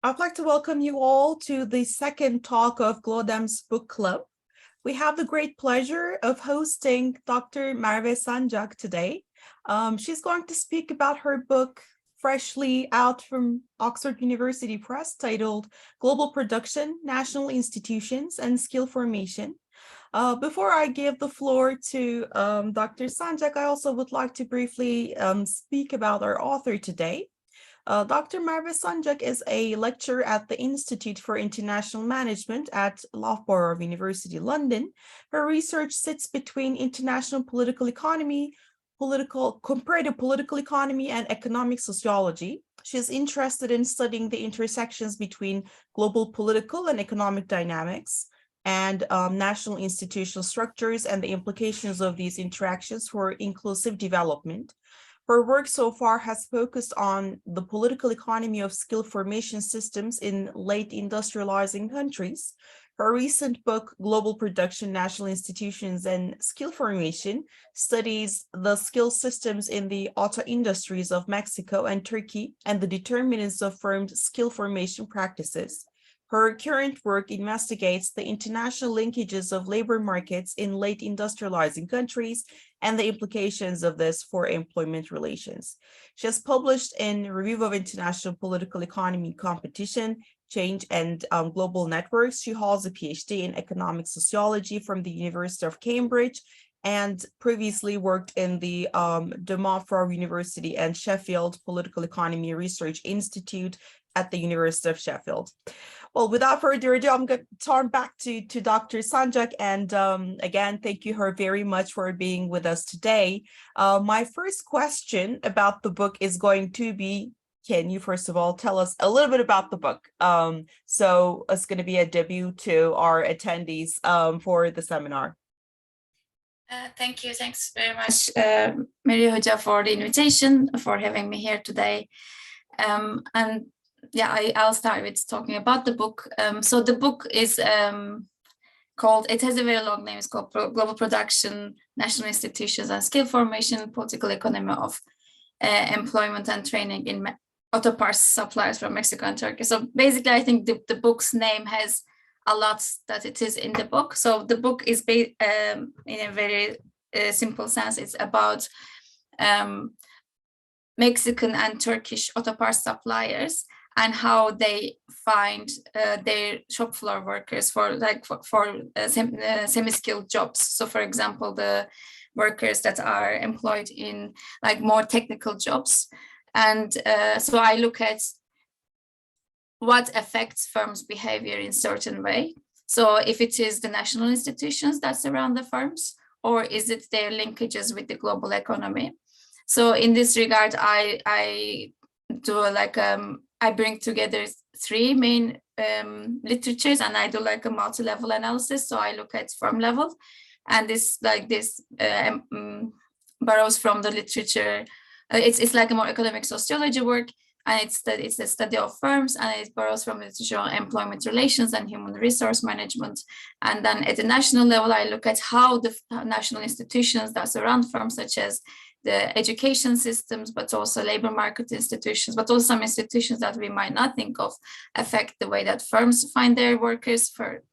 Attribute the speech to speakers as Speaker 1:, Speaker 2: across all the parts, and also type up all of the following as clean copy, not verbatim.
Speaker 1: I'd like to welcome you all to the second talk of GLODEM's Book Club. We have the great pleasure of hosting Dr. Merve Sancak today. She's going to speak about her book, freshly out from Oxford University Press, titled Global Production, National Institutions, and Skill Formation. Before I give the floor to Dr. Sancak, I also would like to briefly speak about our author today. Dr. Merve Sancak is a lecturer at the Institute for International Management at Loughborough University, London. Her research sits between international political economy, comparative political economy, and economic sociology. She is interested in studying the intersections between global political and economic dynamics and national institutional structures and the implications of these interactions for inclusive development. Her work so far has focused on the political economy of skill formation systems in late industrializing countries. Her recent book, Global Production, National Institutions, and Skill Formation, studies the skill systems in the auto industries of Mexico and Turkey and the determinants of firms' skill formation practices. Her current work investigates the international linkages of labor markets in late industrializing countries and the implications of this for employment relations. She has published in Review of International Political Economy Competition, Change, and Global Networks. She holds a PhD in economic sociology from the University of Cambridge and previously worked in the De Montfort University and Sheffield Political Economy Research Institute at the University of Sheffield. Well, without further ado, I'm going to turn back to Dr. Sancak. And again, thank you her very much for being with us today. My first question about the book is going to be, can you first of all tell us a little bit about the book? So it's going to be a debut to our attendees for the seminar.
Speaker 2: Thank you. Thanks very much, Merih Hoca, for the invitation, for having me here today. And yeah, I'll start with talking about the book. So the book is called, it has a very long name, it's called Global Production, National Institutions and Skill Formation, Political Economy of Employment and Training in Auto Parts Suppliers from Mexico and Turkey. So basically, I think the book's name has a lot that it is in the book. So the book is in a very simple sense, it's about Mexican and Turkish auto parts suppliers and how they find their shop floor workers for semi-skilled jobs. So for example, the workers that are employed in like more technical jobs. And so I look at what affects firms' behavior in certain way. So if it is the national institutions that surround the firms, or is it their linkages with the global economy? So in this regard, I do like I bring together three main literatures, and I do like a multi-level analysis. So I look at firm level, and this borrows from the literature. It's like a more economic sociology work, and it's a study of firms, and it borrows from literature on employment relations and human resource management. And then at the national level, I look at how the national institutions that surround firms, such as the education systems, but also labor market institutions, but also some institutions that we might not think of, affect the way that firms find their workers, for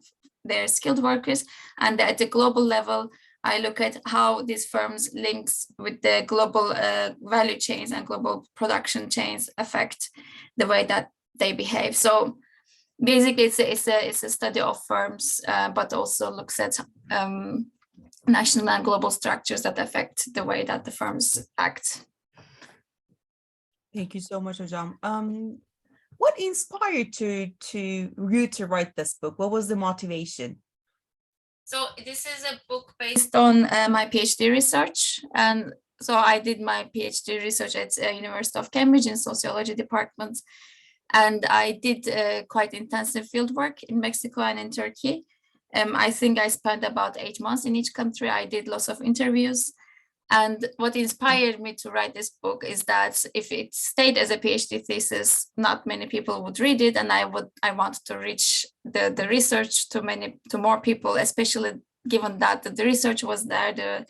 Speaker 2: their skilled workers. And at the global level, I look at how these firms links with the global value chains and global production chains affect the way that they behave. So basically, it's a study of firms, but also looks at national and global structures that affect the way that the firms act.
Speaker 1: Thank you so much, Hocam. What inspired you to write this book? What was the motivation?
Speaker 2: So this is a book based on my PhD research. And so I did my PhD research at University of Cambridge in sociology department. And I did quite intensive field work in Mexico and in Turkey. I think I spent about 8 months in each country. I did lots of interviews. And what inspired me to write this book is that if it stayed as a PhD thesis, not many people would read it. And I wanted to reach the research to more people, especially given that the research was there.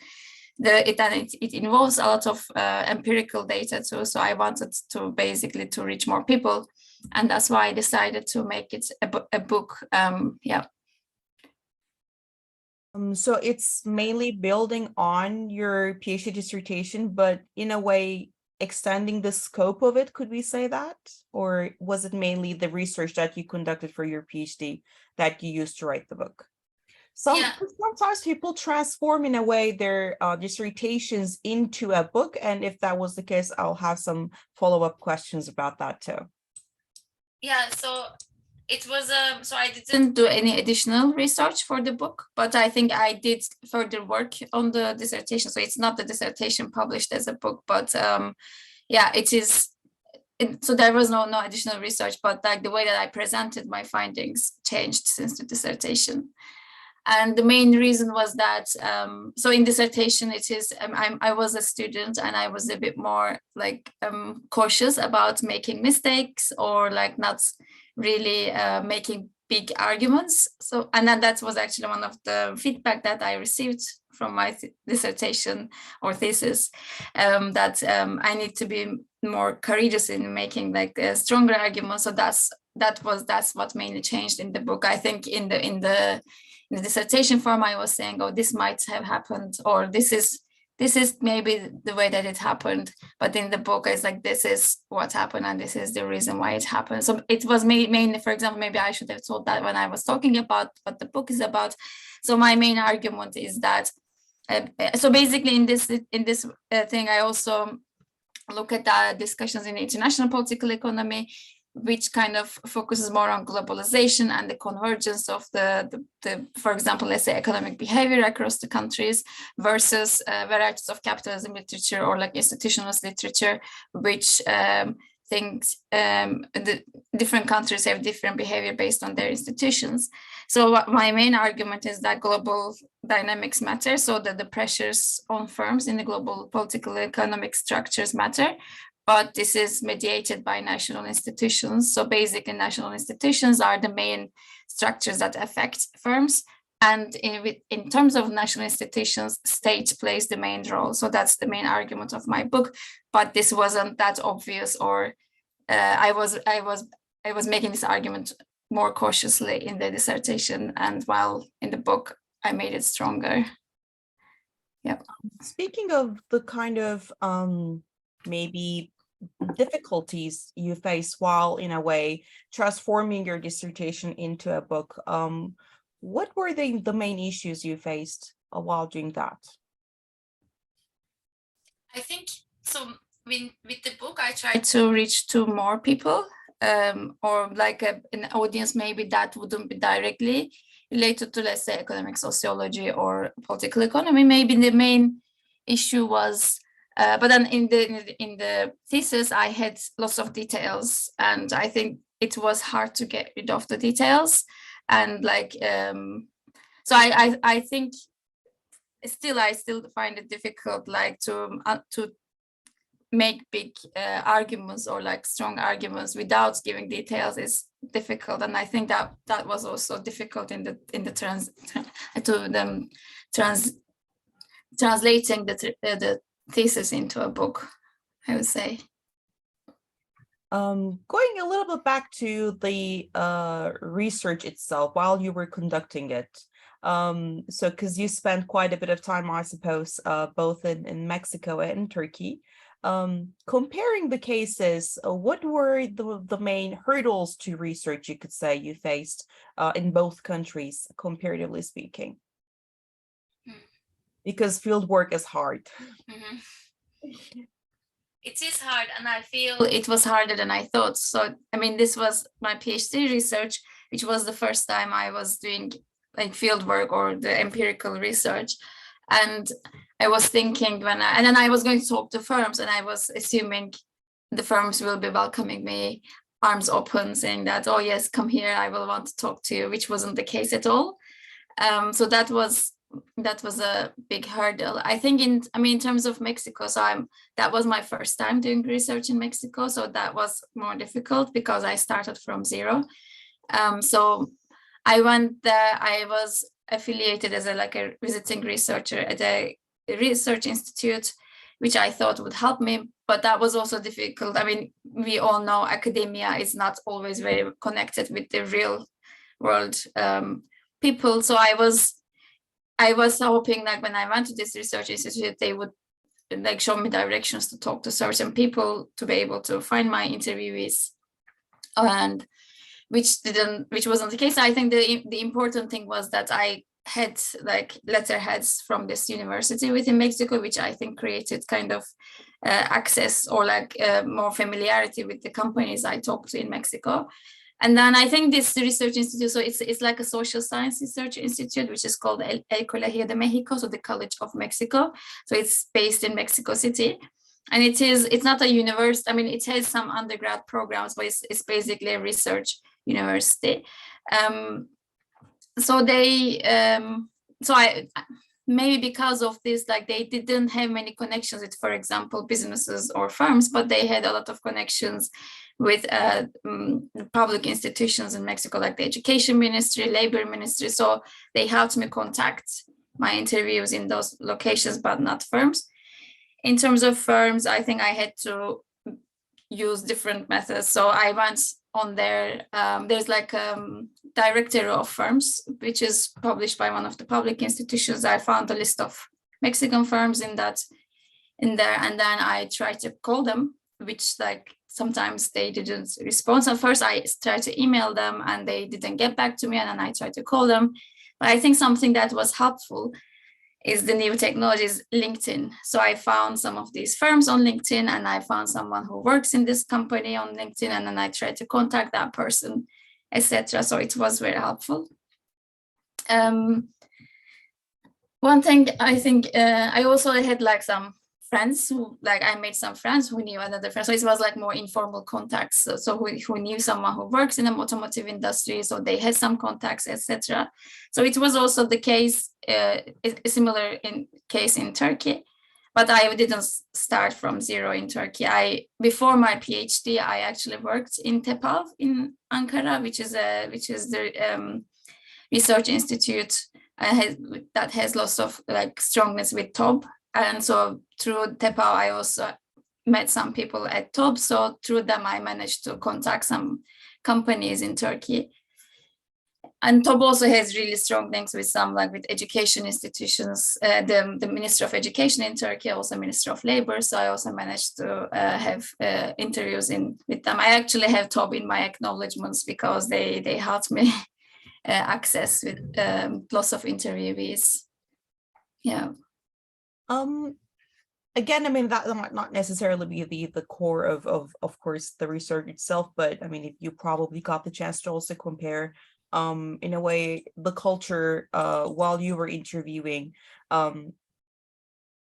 Speaker 2: It involves a lot of empirical data too. So I wanted to basically to reach more people. And that's why I decided to make it a book. Yeah.
Speaker 1: So it's mainly building on your PhD dissertation, but in a way extending the scope of it, could we say that? Or was it mainly the research that you conducted for your PhD that you used to write the book? Sometimes people transform in a way their dissertations into a book, and if that was the case, I'll have some follow-up questions about that too.
Speaker 2: Yeah, so it was so I didn't do any additional research for the book, but I think I did further work on the dissertation. So it's not the dissertation published as a book, but yeah, it is. So there was no additional research, but like the way that I presented my findings changed since the dissertation. And the main reason was that, so in dissertation, it is, I was a student and I was a bit more like cautious about making mistakes or like not really making big arguments. So, and then that was actually one of the feedback that I received from my dissertation or thesis, that I need to be more courageous in making like a stronger argument. So that's what mainly changed in the book. I think in the dissertation form, I was saying, oh, this might have happened, or this is maybe the way that it happened. But in the book, it's like, this is what happened, and this is the reason why it happened. So it was mainly, for example, maybe I should have told that when I was talking about what the book is about. So my main argument is that, so basically in this thing, I also look at the discussions in international political economy, which kind of focuses more on globalization and the convergence of the for example, let's say economic behavior across the countries versus varieties of capitalism literature or like institutionalist literature, which thinks the different countries have different behavior based on their institutions. So my main argument is that global dynamics matter, so that the pressures on firms in the global political economic structures matter, but this is mediated by national institutions. So basically, national institutions are the main structures that affect firms. And in terms of national institutions, state plays the main role. So that's the main argument of my book. But this wasn't that obvious, or I was making this argument more cautiously in the dissertation, and while in the book, I made it stronger. Yeah.
Speaker 1: Speaking of the kind of maybe difficulties you face while in a way transforming your dissertation into a book, what were the main issues you faced while doing that?
Speaker 2: I think so. With the book, I tried to reach to more people, or like an audience maybe that wouldn't be directly related to, let's say, economic sociology or political economy. Maybe the main issue was, but then in the thesis, I had lots of details, and I think it was hard to get rid of the details. And like, so I think I still find it difficult, like to make big arguments or like strong arguments without giving details is difficult. And I think that was also difficult in the translating the thesis into a book, I would say.
Speaker 1: Going a little bit back to the research itself while you were conducting it. So because you spent quite a bit of time, I suppose, both in Mexico and Turkey. Comparing the cases, what were the main hurdles to research, you could say, you faced in both countries, comparatively speaking? Because field work is hard.
Speaker 2: Mm-hmm. It is hard, and I feel it was harder than I thought. So, I mean, this was my PhD research, which was the first time I was doing like field work or the empirical research. And I was thinking and then I was going to talk to firms, and I was assuming the firms will be welcoming me, arms open, saying that, oh yes, come here, I will want to talk to you, which wasn't the case at all. So that was a big hurdle. I think in terms of Mexico, so that was my first time doing research in Mexico. So that was more difficult because I started from zero. So I went there, I was affiliated as a visiting researcher at a research institute, which I thought would help me, but that was also difficult. I mean, we all know academia is not always very connected with the real world people. So I was hoping that when I went to this research institute, they would like show me directions to talk to certain people to be able to find my interviewees, and which wasn't the case. I think the important thing was that I had like letterheads from this university within Mexico, which I think created kind of access or like more familiarity with the companies I talked to in Mexico. And then I think this research institute, so it's like a social science research institute, which is called El Colegio de México, so the College of Mexico. So it's based in Mexico City. And it's not a university. I mean, it has some undergrad programs, but it's basically a research university. So I maybe because of this, like they didn't have many connections with, for example, businesses or firms, but they had a lot of connections with public institutions in Mexico, like the education ministry, labor ministry. So they helped me contact my interviews in those locations, but not firms. In terms of firms, I think I had to use different methods. So I went on there. There's like directory of firms, which is published by one of the public institutions. I found a list of Mexican firms in there, and then I tried to call them, which like sometimes they didn't respond. So first I tried to email them and they didn't get back to me, and then I tried to call them. But I think something that was helpful is the new technologies, LinkedIn. So I found some of these firms on LinkedIn, and I found someone who works in this company on LinkedIn, and then I tried to contact that person, etc. So it was very helpful. One thing I think I also had like some friends who, like I made some friends who knew another friend. So it was like more informal contacts. So who knew someone who works in the automotive industry. So they had some contacts, etc. So it was also the case, a similar case in Turkey. But I didn't start from zero in Turkey. Before my PhD, I actually worked in TEPAV in Ankara, which is the research institute that has lots of like strongness with TOB. And so through TEPAV, I also met some people at TOB. So through them, I managed to contact some companies in Turkey. And TOB also has really strong links with some, like with education institutions, the Minister of Education in Turkey, also Minister of Labor. So I also managed to have interviews with them. I actually have TOB in my acknowledgements because they helped me access with lots of interviewees. Yeah.
Speaker 1: Again, I mean, that might not necessarily be the core of course the research itself, but I mean, if you probably got the chance to also compare in a way the culture while you were interviewing, in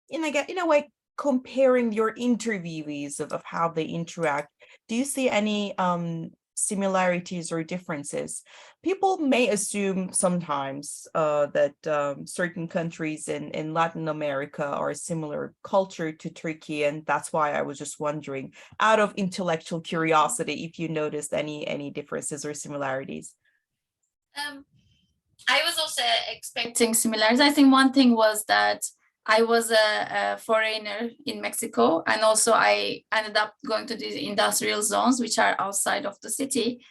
Speaker 1: a way comparing your interviewees of how they interact, do you see any similarities or differences? People may assume sometimes that certain countries in Latin America are a similar culture to Turkey, and that's why I was just wondering, out of intellectual curiosity, if you noticed any differences or similarities.
Speaker 2: I was also expecting similarities. I think one thing was that I was a foreigner in Mexico, and also I ended up going to these industrial zones, which are outside of the city.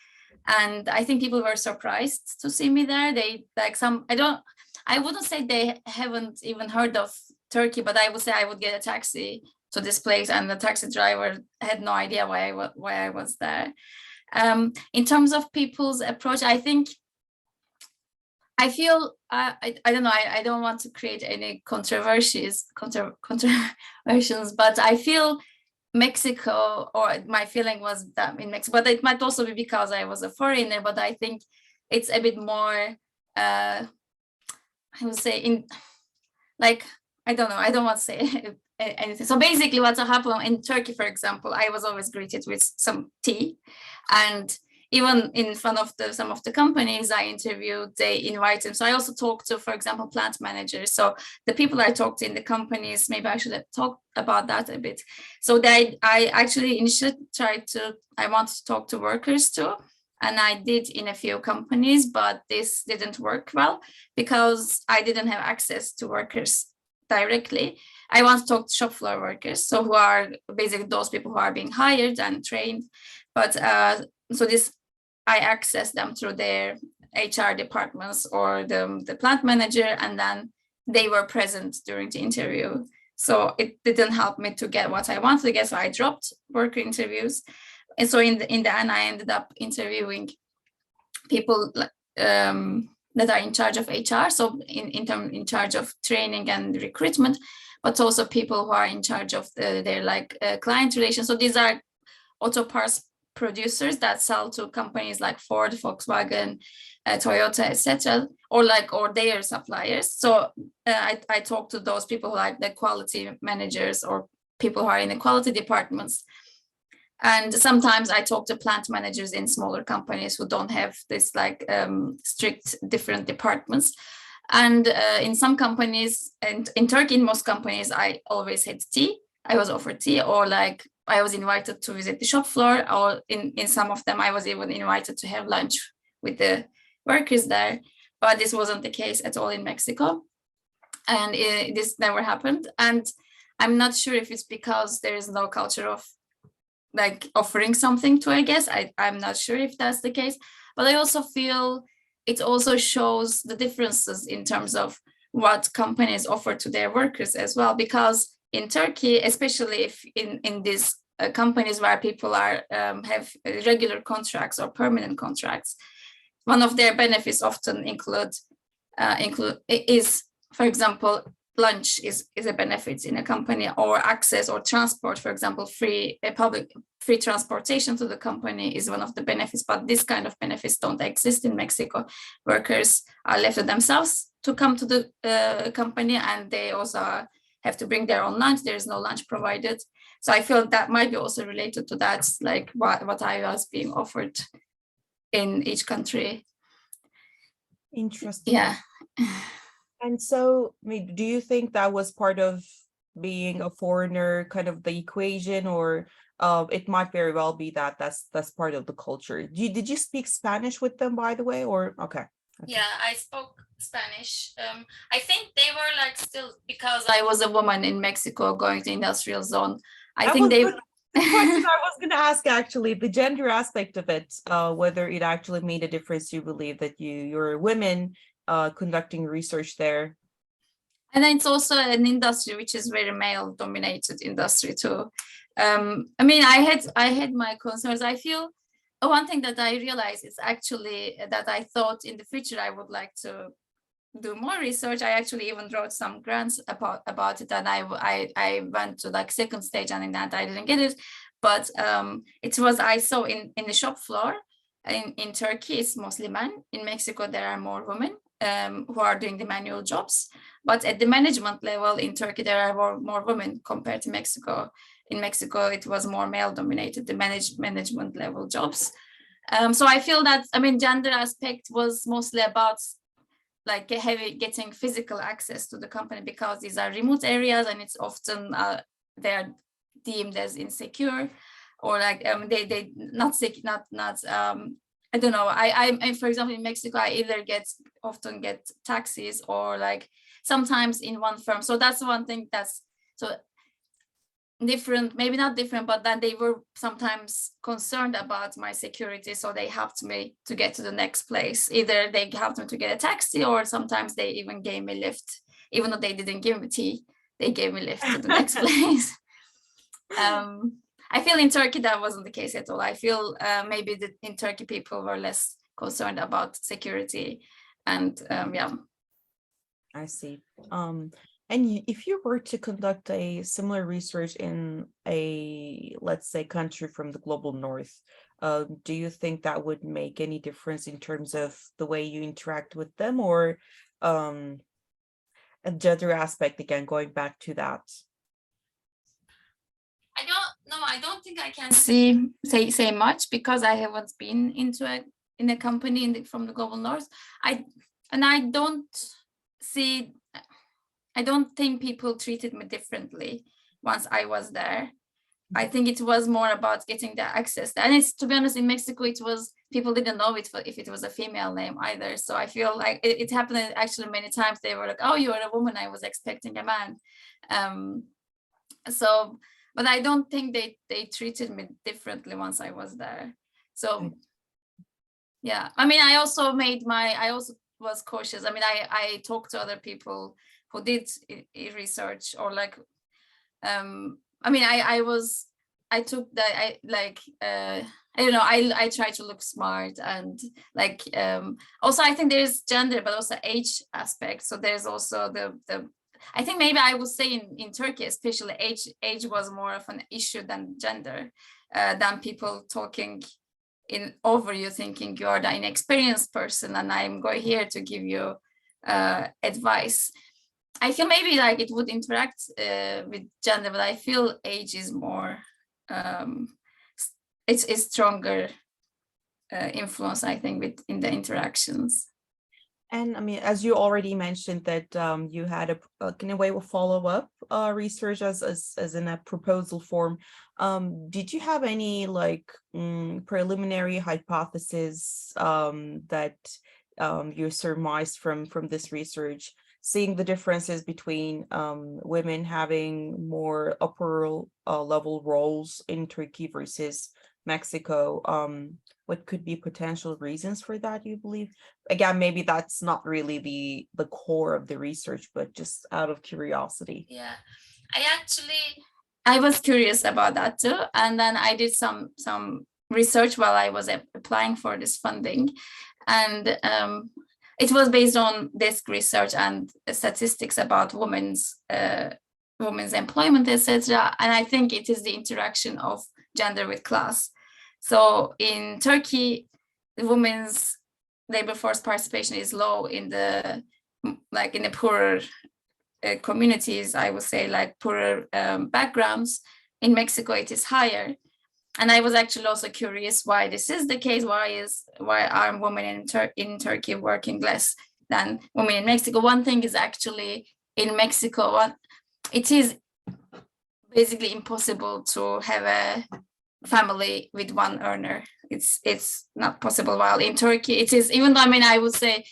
Speaker 2: And I think people were surprised to see me there. They like I wouldn't say they haven't even heard of Turkey, but I would say I would get a taxi to this place, and the taxi driver had no idea why I was there. In terms of people's approach, I feel I don't know. I don't want to create any controversies, but I feel Mexico, or my feeling was that in Mexico, but it might also be because I was a foreigner. But I think it's a bit more. I would say I don't know. I don't want to say anything. So basically, what's happened in Turkey, for example, I was always greeted with some tea, and even in front of some of the companies I interviewed, they invite them. So I also talked to, for example, plant managers. So the people I talked to in the companies, maybe I should have talked about that a bit. So I actually initially I wanted to talk to workers too. And I did in a few companies, but this didn't work well because I didn't have access to workers directly. I want to talk to shop floor workers, so who are basically those people who are being hired and trained. But so this, I access them through their HR departments or the plant manager, and then they were present during the interview. So it didn't help me to get what I wanted to get, so I dropped worker interviews. And so in the end, I ended up interviewing people that are in charge of HR, so in charge of training and recruitment, but also people who are in charge of their client relations. So these are auto parts producers that sell to companies like Ford, Volkswagen, Toyota, etc., or their suppliers. So I talk to those people who like the quality managers or people who are in the quality departments. And sometimes I talk to plant managers in smaller companies who don't have this strict different departments. And in some companies, and in Turkey, in most companies, I always had tea. I was offered tea, or I was invited to visit the shop floor, or in some of them, I was even invited to have lunch with the workers there. But this wasn't the case at all in Mexico. And this never happened. And I'm not sure if it's because there is no culture of offering something to a guest. I'm not sure if that's the case, but I also feel it also shows the differences in terms of what companies offer to their workers as well. Because in Turkey, especially if in these companies where people are have regular contracts or permanent contracts, one of their benefits often is, for example, lunch is a benefit in a company, or access or transport, for example, free transportation to the company is one of the benefits. But this kind of benefits don't exist in Mexico. Workers are left to themselves to come to the company, and they also have to bring their own lunch. There is no lunch provided. So I feel that might be also related to that, what I was being offered in each country.
Speaker 1: Interesting.
Speaker 2: Yeah.
Speaker 1: And so, do you think that was part of being a foreigner, kind of the equation, or it might very well be that that's part of the culture? Did you speak Spanish with them, by the way, or okay?
Speaker 2: Yeah, I spoke Spanish. I think they were still, because I was a woman in Mexico going to industrial zone. I think they.
Speaker 1: The question I was going to ask, actually, the gender aspect of it, whether it actually made a difference. You believe that you're women conducting research there,
Speaker 2: and then it's also an industry which is very male dominated industry too. I mean, I had my concerns. I feel one thing that I realized is actually that I thought in the future I would like to do more research. I actually even wrote some grants about it, and I went to second stage, and in that I didn't get it. But it was, I saw in the shop floor in Turkey it's mostly men. In Mexico there are more women who are doing the manual jobs, but at the management level in Turkey there are more women compared to Mexico. In Mexico it was more male dominated, the management level jobs. So I feel that, I mean, gender aspect was mostly about getting physical access to the company, because these are remote areas and it's often they are deemed as insecure, or they not I don't know. I for example in Mexico I either often get taxis, or sometimes in one firm. So that's one thing that's so different, maybe not different, but then they were sometimes concerned about my security, so they helped me to get to the next place. Either they helped me to get a taxi, or sometimes they even gave me a lift. Even though they didn't give me tea, they gave me a lift to the next place. I feel in Turkey that wasn't the case at all. I feel maybe that in Turkey people were less concerned about security, and yeah.
Speaker 1: I see. And if you were to conduct a similar research in a, let's say, country from the global north, do you think that would make any difference in terms of the way you interact with them, or a gender aspect, again, going back to that?
Speaker 2: I don't think I can say much, because I haven't been in a company from the global north. I don't think people treated me differently once I was there. I think it was more about getting the access. And it's, to be honest, in Mexico, it was, people didn't know it if it was a female name either. So I feel like it happened actually many times. They were like, oh, you're a woman. I was expecting a man. So, but I don't think they treated me differently once I was there. So yeah, I mean, I also was cautious. I mean, I talked to other people who did research, or like, I mean, I took that, I don't know, I try to look smart, and like, also I think there's gender, but also age aspect. So there's also the I think maybe I would say in Turkey, especially, age was more of an issue than gender, than people talking over you, thinking you are the inexperienced person and I'm going here to give you advice. I feel maybe like it would interact with gender, but I feel age is more, it's stronger influence, I think, in the interactions.
Speaker 1: And I mean, as you already mentioned that you had in a way a follow-up research as in a proposal form. Did you have any like preliminary hypothesis that you surmised from this research, seeing the differences between women having more upper level roles in Turkey versus Mexico? What could be potential reasons for that, you believe? Again, maybe that's not really the core of the research, but just out of curiosity.
Speaker 2: Yeah, I was curious about that too, and then I did some research while I was applying for this funding, and it was based on desk research and statistics about women's employment, etc. And I think it is the interaction of gender with class. So in Turkey, the women's labor force participation is low in the poorer communities, I would say, like poorer backgrounds. In Mexico, it is higher. And I was actually also curious why this is the case. Why are women in Turkey working less than women in Mexico? One thing is actually in Mexico, it is basically impossible to have a family with one earner. It's not possible. While in Turkey, it is. Even though, I mean, I would say,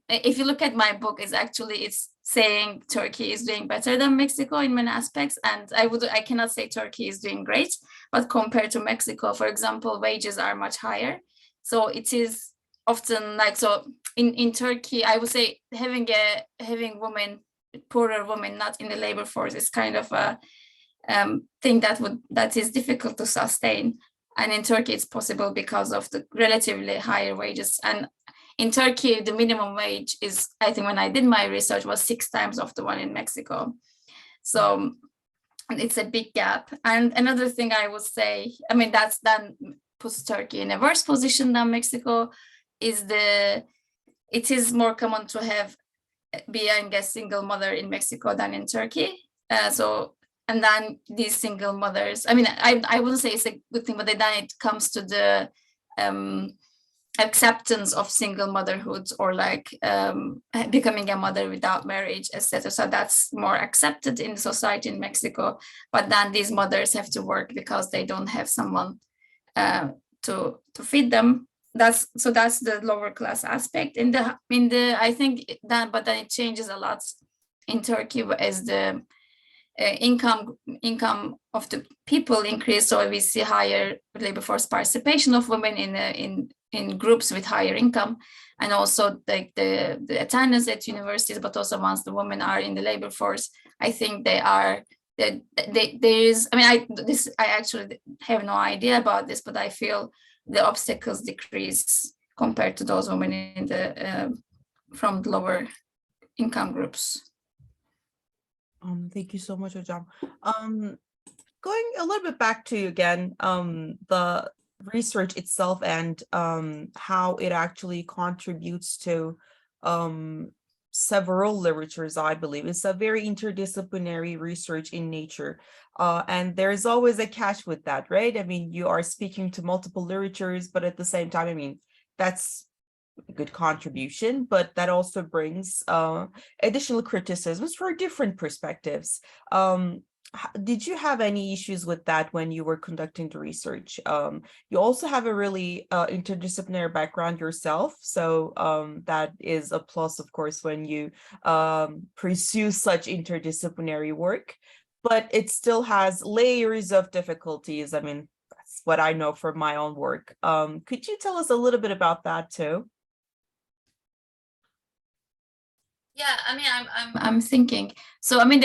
Speaker 2: if you look at my book, it's saying Turkey is doing better than Mexico in many aspects, and I cannot say Turkey is doing great, but compared to Mexico, for example, wages are much higher. So it is often like, so in Turkey, I would say having poorer women not in the labor force is kind of a thing that is difficult to sustain. And in Turkey, it's possible because of the relatively higher wages. And in Turkey, the minimum wage is, I think when I did my research, was 6 times of the one in Mexico. So it's a big gap. And another thing I would say, I mean, that's then puts Turkey in a worse position than Mexico, is it is more common to being a single mother in Mexico than in Turkey. And then these single mothers, I mean, I wouldn't say it's a good thing, but then it comes to the acceptance of single motherhood, or like becoming a mother without marriage, etc. So that's more accepted in society in Mexico. But then these mothers have to work because they don't have someone to feed them. That's the lower class aspect in the I think that, but then it changes a lot in Turkey as the income of the people increase. So we see higher labor force participation of women in groups with higher income, and also like the attendance at universities. But also once the women are in the labor force, I think there is. I mean, I actually have no idea about this, but I feel the obstacles decrease compared to those women in from lower income groups.
Speaker 1: Thank you so much, Hocam. Going a little bit back to, again, the research itself and how it actually contributes to several literatures, I believe. It's a very interdisciplinary research in nature. And there's always a catch with that, right? I mean, you are speaking to multiple literatures, but at the same time, I mean, that's a good contribution, but that also brings additional criticisms for different perspectives. did you have any issues with that when you were conducting the research? You also have a really interdisciplinary background yourself, so that is a plus, of course, when you pursue such interdisciplinary work, but it still has layers of difficulties. I mean, that's what I know from my own work. Could you tell us a little bit about that too?
Speaker 2: Yeah, I mean, I'm thinking. So I mean,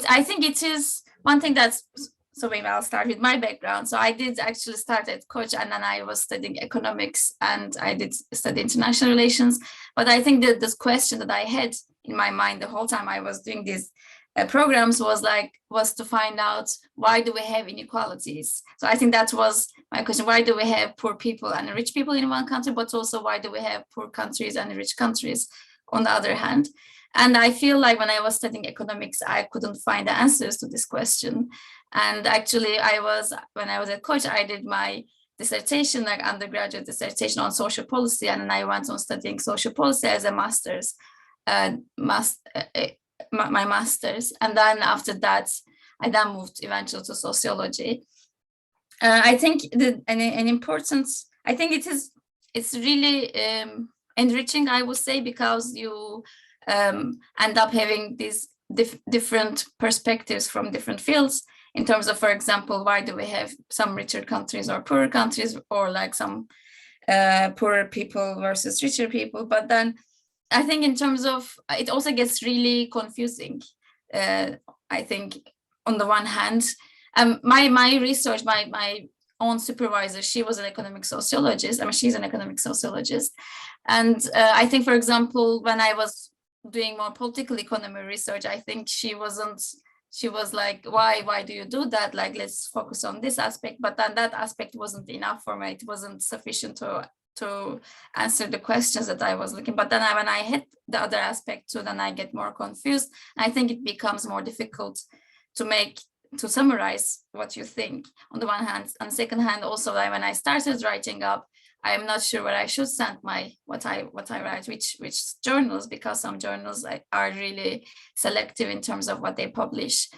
Speaker 2: I think it is one thing that's, so maybe I'll start with my background. So I did actually start at Koç, and then I was studying economics, and I did study international relations. But I think that this question that I had in my mind the whole time I was doing these programs was to find out, why do we have inequalities? So I think that was my question: why do we have poor people and rich people in one country, but also why do we have poor countries and rich countries on the other hand? And I feel like when I was studying economics, I couldn't find the answers to this question. And actually, when I was at Koç, I did my dissertation, like undergraduate dissertation on social policy, and then I went on studying social policy as a master's, my master's. And then after that, I then moved eventually to sociology. I think an important, I think it's really enriching, I would say, because you end up having these different perspectives from different fields in terms of, for example, why do we have some richer countries or poorer countries, or like some poorer people versus richer people. But then I think in terms of, it also gets really confusing. I think on the one hand, my research, my own supervisor, she was an economic sociologist. I mean, she's an economic sociologist. And I think, for example, when I was doing more political economy research, I think she was like, why do you do that? Like, let's focus on this aspect. But then that aspect wasn't enough for me. It wasn't sufficient to answer the questions that I was looking. But then when I hit the other aspect too, then I get more confused. I think it becomes more difficult to summarize what you think on the one hand. On the second hand, also, like when I started writing up, I'm not sure where I should send what I write, which journals, because some journals are really selective in terms of what they publish.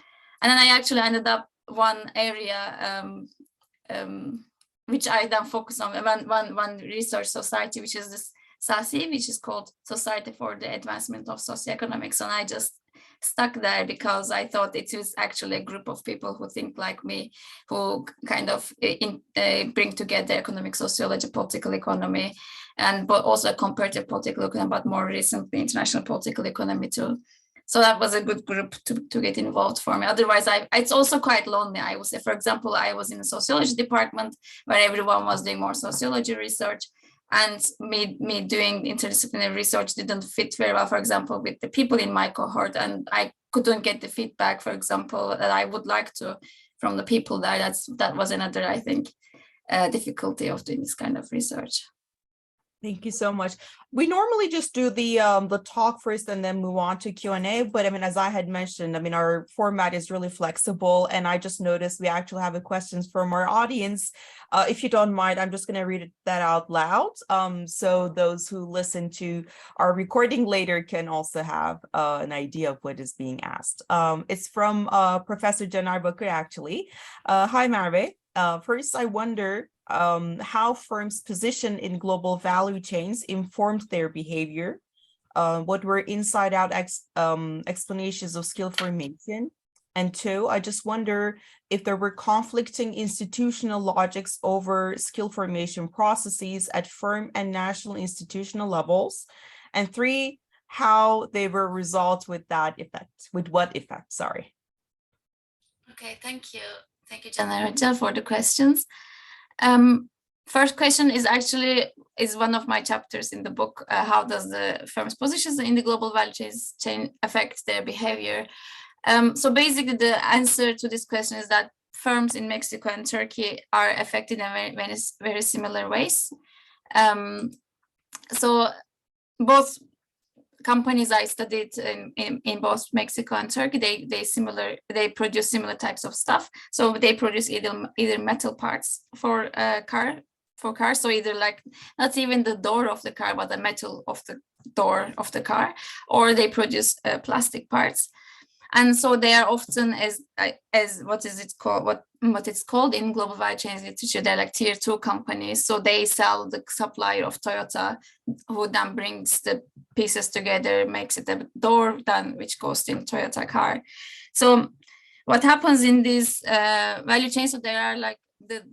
Speaker 2: And then I actually ended up one area which I then focus on, one research society, which is this SASI, which is called Society for the Advancement of Socioeconomics. And I just stuck there because I thought it was actually a group of people who think like me, who kind of bring together economic sociology, political economy, but also comparative political economy, but more recently international political economy too. So that was a good group to get involved for me. Otherwise, it's also quite lonely, I would say. For example, I was in the sociology department where everyone was doing more sociology research. And me doing interdisciplinary research didn't fit very well, for example, with the people in my cohort. And I couldn't get the feedback, for example, that I would like to from the people there. That was another, I think, difficulty of doing this kind of research.
Speaker 1: Thank you so much. We normally just do the talk first and then move on to Q&A. But I mean, as I had mentioned, I mean, our format is really flexible. And I just noticed we actually have a questions from our audience. If you don't mind, I'm just going to read that out loud. So those who listen to our recording later can also have an idea of what is being asked. It's from Professor Caner Bakır, actually. Hi, Merve. First, I wonder how firms' position in global value chains informed their behavior. What were inside-out explanations of skill formation? And two, I just wonder if there were conflicting institutional logics over skill formation processes at firm and national institutional levels. And three, how they were resolved with that effect, with what effect, sorry.
Speaker 2: Okay, thank you. Thank you, Caner, for the questions. First question is one of my chapters in the book. How does the firm's positions in the global value chain affect their behavior? So basically, the answer to this question is that firms in Mexico and Turkey are affected in very, very similar ways. So both companies I studied in both Mexico and Turkey, they produce similar types of stuff. So they produce either metal parts for cars, so either like not even the door of the car, but the metal of the door of the car, or they produce plastic parts. And so they are often as what is it called, what it's called in global value chain literature, they're like tier 2 companies. So they sell the supplier of Toyota, who then brings the pieces together, makes it a door, then which goes in Toyota car. So what happens in this value chain, so there are like the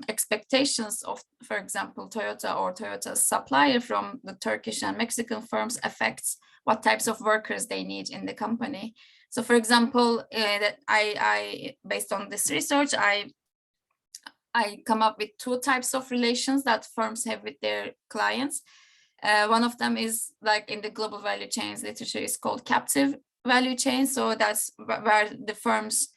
Speaker 2: expectations of, for example, Toyota or Toyota's supplier from the Turkish and Mexican firms affects what types of workers they need in the company. So for example, that I based on this research, I come up with 2 types of relations that firms have with their clients. One of them is like in the global value chains literature is called captive value chain. So that's where the firms,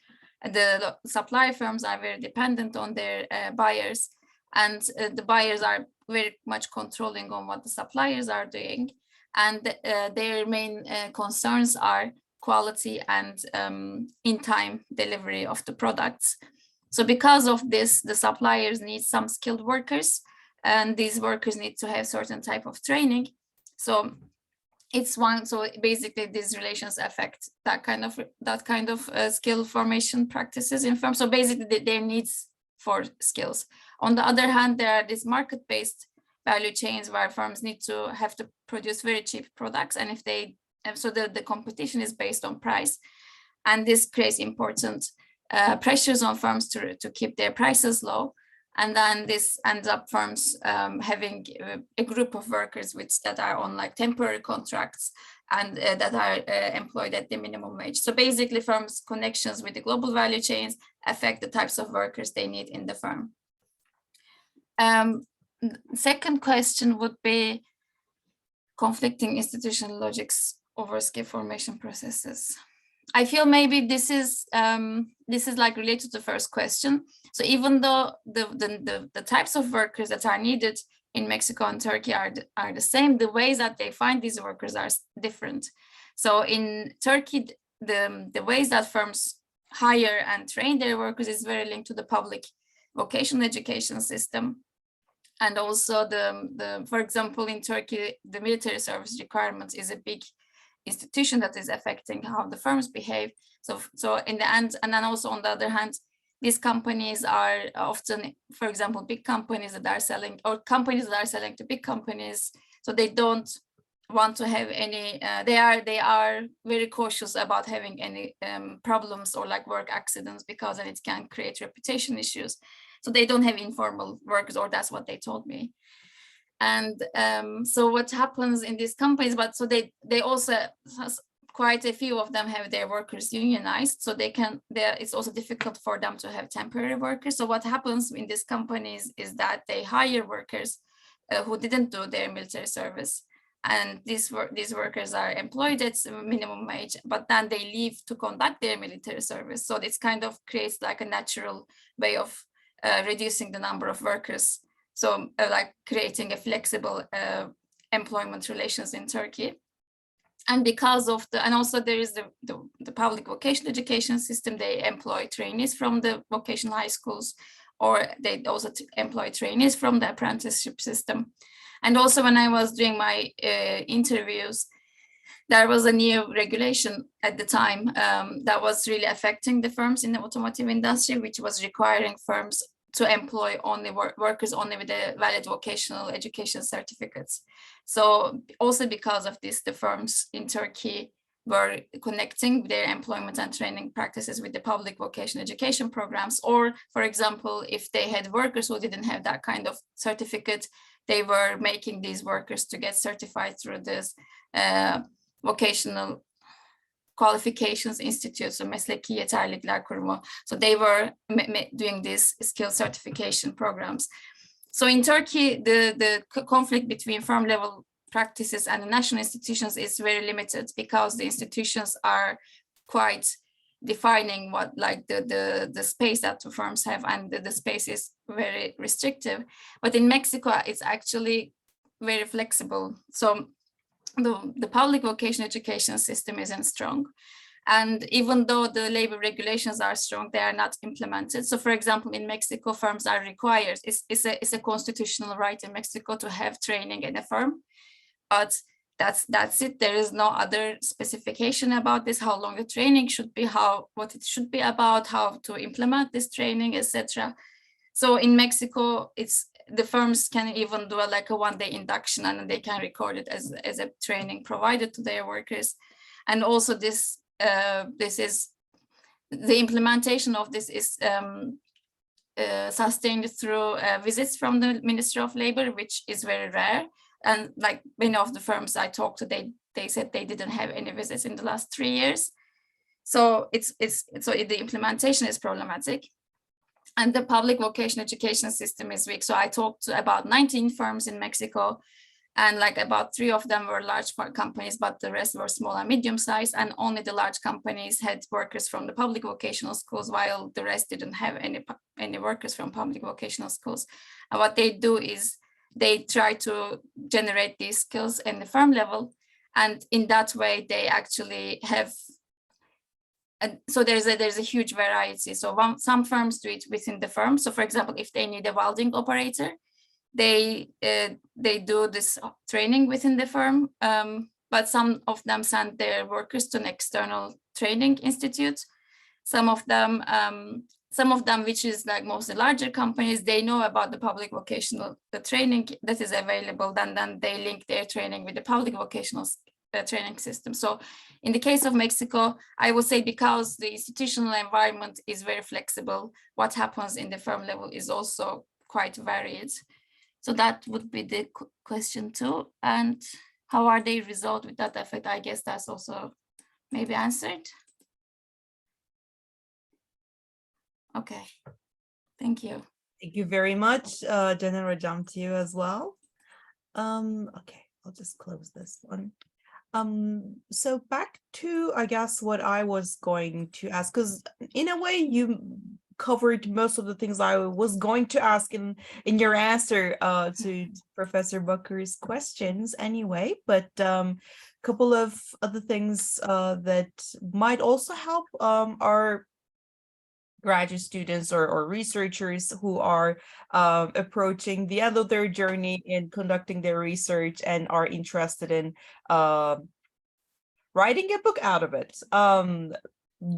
Speaker 2: the supply firms are very dependent on their buyers, and the buyers are very much controlling on what the suppliers are doing. And their main concerns are quality and in-time delivery of the products. So because of this, the suppliers need some skilled workers, and these workers need to have certain type of training. So it's one, so basically these relations affect that kind of skill formation practices in firms. So basically their needs for skills. On the other hand, there are these market-based value chains where firms need to have to produce very cheap products, and if they, so the competition is based on price, and this creates important pressures on firms to keep their prices low. And then this ends up firms having a group of workers that are on like temporary contracts and that are employed at the minimum wage. So basically firms' connections with the global value chains affect the types of workers they need in the firm. Second question would be conflicting institutional logics over skill formation processes. I feel maybe this is like related to the first question. So even though the types of workers that are needed in Mexico and Turkey are the same, the ways that they find these workers are different. So in Turkey, the ways that firms hire and train their workers is very linked to the public vocational education system. And also for example, in Turkey, the military service requirements is a big institution that is affecting how the firms behave. So in the end, and then also on the other hand, these companies are often, for example, big companies that are selling, or companies that are selling to big companies. So they don't want to have any, they are very cautious about having any problems or like work accidents, because then it can create reputation issues. So they don't have informal workers, or that's what they told me. And so what happens in these companies, but so they also, quite a few of them have their workers unionized, so it's also difficult for them to have temporary workers. So what happens in these companies is that they hire workers who didn't do their military service, and these workers are employed at minimum wage, but then they leave to conduct their military service. So this kind of creates like a natural way of reducing the number of workers. So like creating a flexible employment relations in Turkey. And because of and also there is the public vocational education system, they employ trainees from the vocational high schools, or they also employ trainees from the apprenticeship system. And also when I was doing my interviews, there was a new regulation at the time that was really affecting the firms in the automotive industry, which was requiring firms to employ only workers only with a valid vocational education certificates. So also because of this, the firms in Turkey were connecting their employment and training practices with the public vocational education programs. Or, for example, if they had workers who didn't have that kind of certificate, they were making these workers to get certified through this vocational qualifications institute, so mesleki yeterlilikler kurumu. So they were doing these skill certification programs. So in Turkey, the conflict between firm level practices and the national institutions is very limited, because the institutions are quite defining what like the space that the firms have, and the space is very restrictive. But in Mexico, it's actually very flexible. So the public vocational education system isn't strong. And even though the labor regulations are strong, they are not implemented. So for example, in Mexico, firms are required, it's a constitutional right in Mexico to have training in a firm, but that's it. There is no other specification about this, how long the training should be, what it should be about, how to implement this training, etc. So in Mexico, the firms can even do like a one-day induction, and they can record it as a training provided to their workers. And also this is the implementation of this is sustained through visits from the Ministry of Labor, which is very rare. And like many of the firms I talked to, they said they didn't have any visits in the last 3 years. So the implementation is problematic. And the public vocational education system is weak. So I talked to about 19 firms in Mexico, and like about 3 of them were large companies, but the rest were small and medium sized. And only the large companies had workers from the public vocational schools, while the rest didn't have any workers from public vocational schools. And what they do is they try to generate these skills in the firm level. And in that way, they actually have, and so there's a huge variety. So some firms do it within the firm. So for example, if they need a welding operator, they do this training within the firm, but some of them send their workers to an external training institute. Some of them, which is like mostly larger companies, they know about the public vocational training that is available, then they link their training with the public vocational training system. So in the case of Mexico, I would say because the institutional environment is very flexible, what happens in the firm level is also quite varied. So that would be the question too. And how are they resolved with that effect? I guess that's also maybe answered. Okay, thank you.
Speaker 1: Thank you very much, Jenna. Jump to you as well. Okay, I'll just close this one. So back to, I guess, what I was going to ask, because in a way you covered most of the things I was going to ask in your answer to Professor Bucker's questions anyway, but a couple of other things that might also help our graduate students or researchers who are approaching the end of their journey in conducting their research and are interested in writing a book out of it.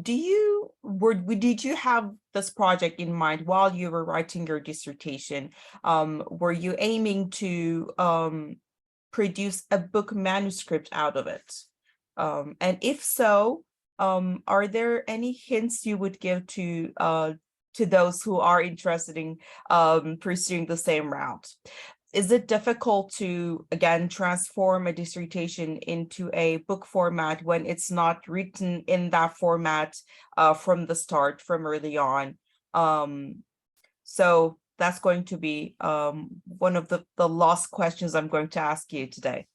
Speaker 1: Did you have this project in mind while you were writing your dissertation? Were you aiming to produce a book manuscript out of it? And if so, are there any hints you would give to those who are interested in pursuing the same route? Is it difficult to, again, transform a dissertation into a book format when it's not written in that format from the start, from early on? So that's going to be one of the last questions I'm going to ask you today.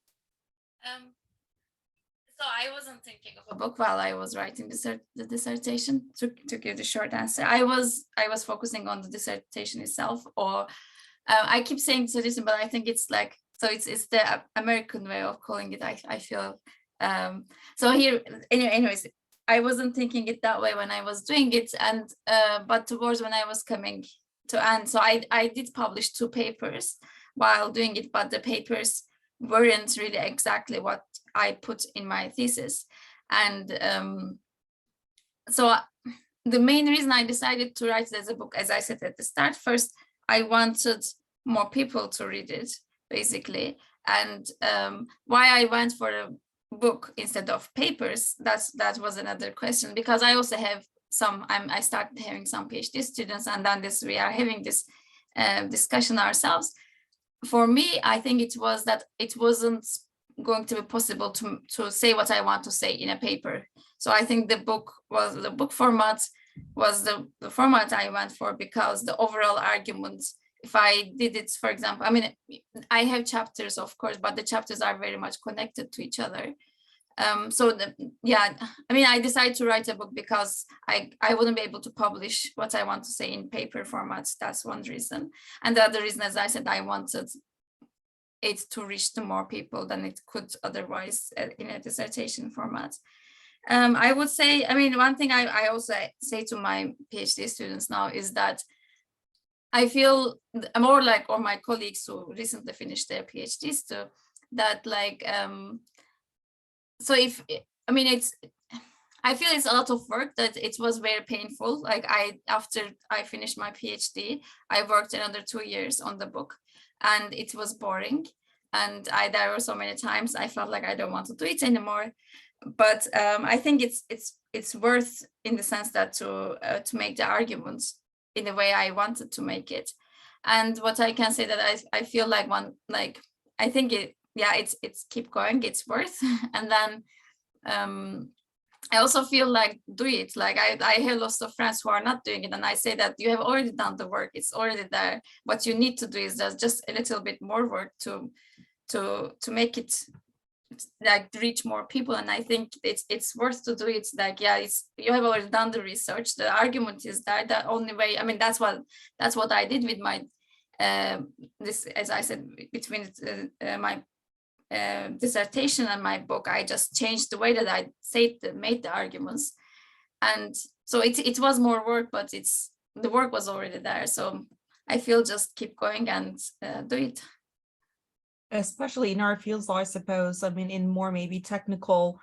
Speaker 2: So I wasn't thinking of a book while I was writing the dissertation. To give the short answer, I was focusing on the dissertation itself, or I keep saying dissertation, but I think it's like, so it's the American way of calling it, I feel. So here, anyways, I wasn't thinking it that way when I was doing it, and but towards when I was coming to end, so I did publish 2 papers while doing it, but the papers weren't really exactly what I put in my thesis. And so the main reason I decided to write it as a book, as I said at the start, first, I wanted more people to read it, basically. And why I went for a book instead of papers, that was another question, because I also have I started having some PhD students, and then we are having this discussion ourselves. For me, I think it was that it wasn't going to be possible to say what I want to say in a paper. So I think the book format was the format I went for, because the overall argument, if I did it, for example, I mean, I have chapters, of course, but the chapters are very much connected to each other. I decided to write a book because I wouldn't be able to publish what I want to say in paper format. That's one reason. And the other reason, as I said, I wanted it to reach to more people than it could otherwise in a dissertation format. I would say, I mean, one thing I also say to my PhD students now is that I feel more like, or my colleagues who recently finished their PhDs too, that like, so if I mean I feel it's a lot of work, that it was very painful. Like after I finished my PhD, I worked another 2 years on the book, and it was boring. And there were so many times I felt like I don't want to do it anymore. But I think it's worth, in the sense that to make the arguments in the way I wanted to make it. And what I can say, that I feel like I think it's keep going, it's worth. And then I also feel like do it. Like I have lots of friends who are not doing it, and I say that you have already done the work. It's already there. What you need to do is just a little bit more work to make it like reach more people. And I think it's worth to do it. Like you have already done the research. The argument is there. The only way. I mean, that's what I did with my this, as I said, between my dissertation and my book. I just changed the way that I made the arguments, and so it was more work, but the work was already there. So I feel just keep going and do it.
Speaker 1: Especially in our fields, I suppose. I mean, in more maybe technical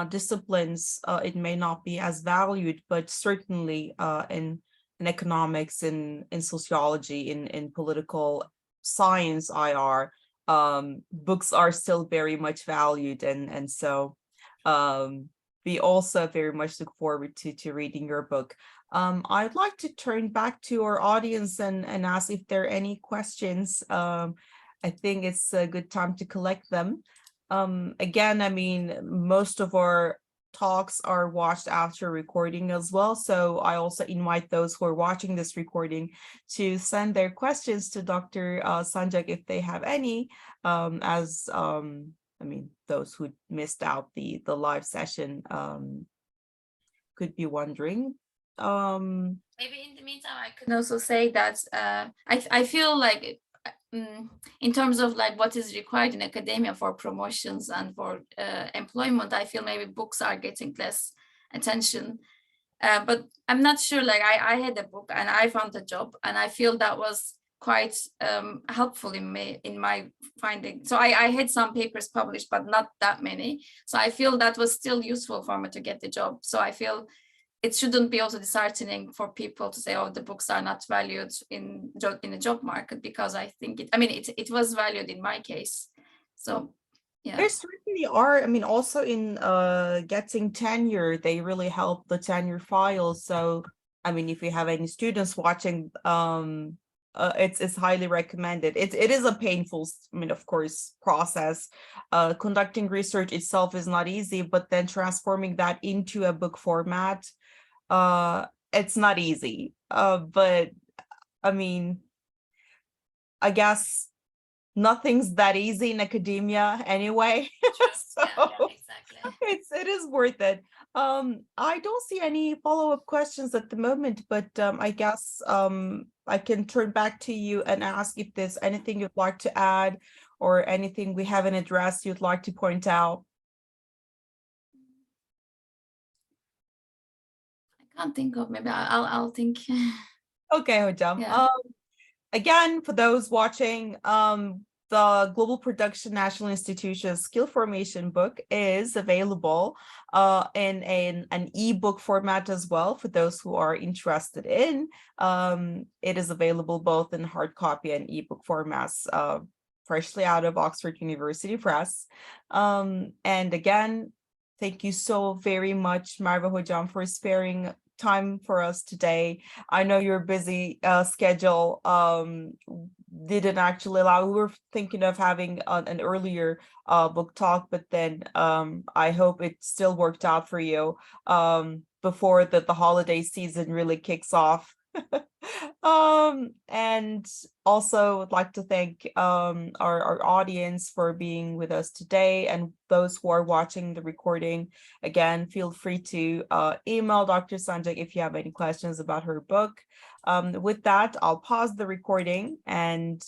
Speaker 1: disciplines, it may not be as valued, but certainly in economics, in sociology, in political science, IR, books are still very much valued, and so we also very much look forward to reading your book. I'd like to turn back to our audience and ask if there are any questions. I think it's a good time to collect them. Again, I mean, most of our talks are watched after recording as well. So I also invite those who are watching this recording to send their questions to Dr. Sancak if they have any, I mean, those who missed out the live session could be wondering.
Speaker 2: Maybe in the meantime, I could also say that I feel like in terms of like what is required in academia for promotions and for employment, I feel maybe books are getting less attention. But I'm not sure. Like I had a book and I found a job, and I feel that was quite helpful in my finding. So I had some papers published, but not that many. So I feel that was still useful for me to get the job. So I feel it shouldn't be also disheartening for people to say, oh, the books are not valued in the job market, because I think it was valued in my case. So yeah.
Speaker 1: There certainly are. I mean, also in getting tenure, they really help the tenure files. So I mean, if you have any students watching, it's highly recommended. It is a painful, I mean, of course, process. Conducting research itself is not easy, but then transforming that into a book format, it's not easy. But I mean, I guess nothing's that easy in academia anyway. So
Speaker 2: Exactly.
Speaker 1: it is worth it. I don't see any follow-up questions at the moment, but I guess I can turn back to you and ask if there's anything you'd like to add or anything we haven't addressed you'd like to point out.
Speaker 2: I can't think of. Maybe I'll think.
Speaker 1: Okay, Hocam.
Speaker 2: Yeah.
Speaker 1: Again, for those watching, the Global Production National Institution Skill Formation book is available in an ebook format as well for those who are interested in. It is available both in hard copy and ebook formats, freshly out of Oxford University Press. And again, thank you so very much, Merve Hocam, for sparing time for us today. I know your busy schedule didn't actually allow. We were thinking of having an earlier book talk, but then I hope it still worked out for you before the holiday season really kicks off. And also would like to thank our audience for being with us today, and those who are watching the recording. Again, feel free to email Dr. Sancak if you have any questions about her book. With that, I'll pause the recording and